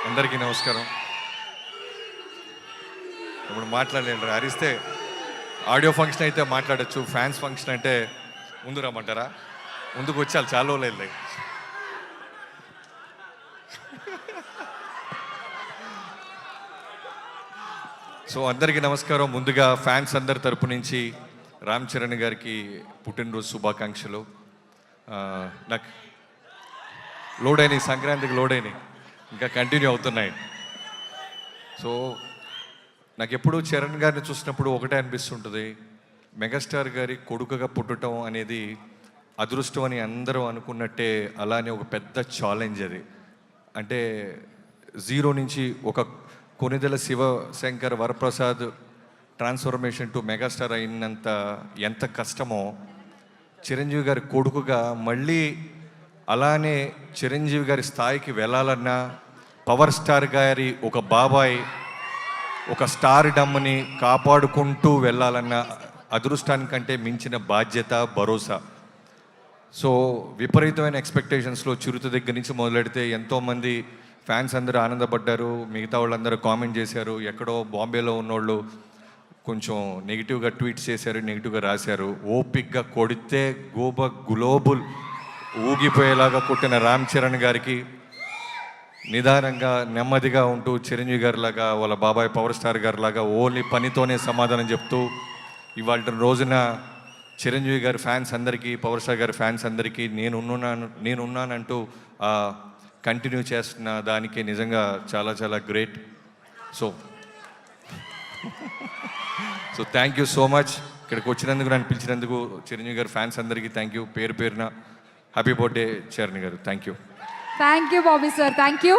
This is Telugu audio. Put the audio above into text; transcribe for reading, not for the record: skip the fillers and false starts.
అందరికీ నమస్కారం. ఇప్పుడు మాట్లాడలేండి, అరిస్తే ఆడియో ఫంక్షన్ అయితే మాట్లాడచ్చు, ఫ్యాన్స్ ఫంక్షన్ అంటే ముందు రమ్మంటారా? ముందుకు వచ్చాలి, చాలా రోజులు. సో అందరికీ నమస్కారం. ముందుగా ఫ్యాన్స్ అందరి తరపు నుంచి రామ్ చరణ్ గారికి పుట్టినరోజు శుభాకాంక్షలు. నాకు లోడ్ అయినాయి, సంక్రాంతికి లోడ్ అయినాయి, ఇంకా కంటిన్యూ అవుతున్నాయి. సో నాకు ఎప్పుడూ చరణ్ గారిని చూసినప్పుడు ఒకటే అనిపిస్తుంటుంది, మెగాస్టార్ గారి కొడుకుగా పుట్టడం అనేది అదృష్టం అని అందరూ అనుకున్నట్టే, అలానే ఒక పెద్ద ఛాలెంజ్ అది. అంటే జీరో నుంచి ఒక Konidela Shivashankar Varaprasad transformation to megastar అయినంత ఎంత కష్టమో, చిరంజీవి గారి కొడుకుగా మళ్ళీ అలానే చిరంజీవి గారి స్థాయికి వెళ్ళాలన్నా, పవర్ స్టార్ గారి ఒక బాబాయ్ ఒక స్టార్ డమ్ని కాపాడుకుంటూ వెళ్ళాలన్న అదృష్టానికంటే మించిన బాధ్యత, భరోసా. సో విపరీతమైన ఎక్స్పెక్టేషన్స్లో చిరుత దగ్గర నుంచి మొదలెడితే ఎంతోమంది ఫ్యాన్స్ అందరూ ఆనందపడ్డారు, మిగతా వాళ్ళందరూ కామెంట్ చేశారు. ఎక్కడో బాంబేలో ఉన్నోళ్ళు కొంచెం నెగిటివ్గా ట్వీట్స్ చేశారు, నెగిటివ్గా రాశారు. ఓపిక్గా కొడితే గ్లోబల్ ఊగిపోయేలాగా కొట్టిన రామ్ చరణ్ గారికి, నిదానంగా నెమ్మదిగా ఉంటూ చిరంజీవి గారిలాగా వాళ్ళ బాబాయ్ పవర్ స్టార్ గారిలాగా ఓన్లీ పనితోనే సమాధానం చెప్తూ ఇవాళ రోజున చిరంజీవి గారి ఫ్యాన్స్ అందరికీ, పవర్ స్టార్ గారి ఫ్యాన్స్ అందరికీ నేనున్నానంటూ కంటిన్యూ చేస్తున్న దానికి నిజంగా చాలా చాలా great. So thank you so much. ఇక్కడికి వచ్చినందుకు, నన్ను పిలిచినందుకు చిరంజీవి గారి ఫ్యాన్స్ అందరికీ థ్యాంక్ యూ. పేరు పేరున హ్యాపీ బర్త్డే చరణ్ గారు. Thank you. Thank you Bobby sir, thank you.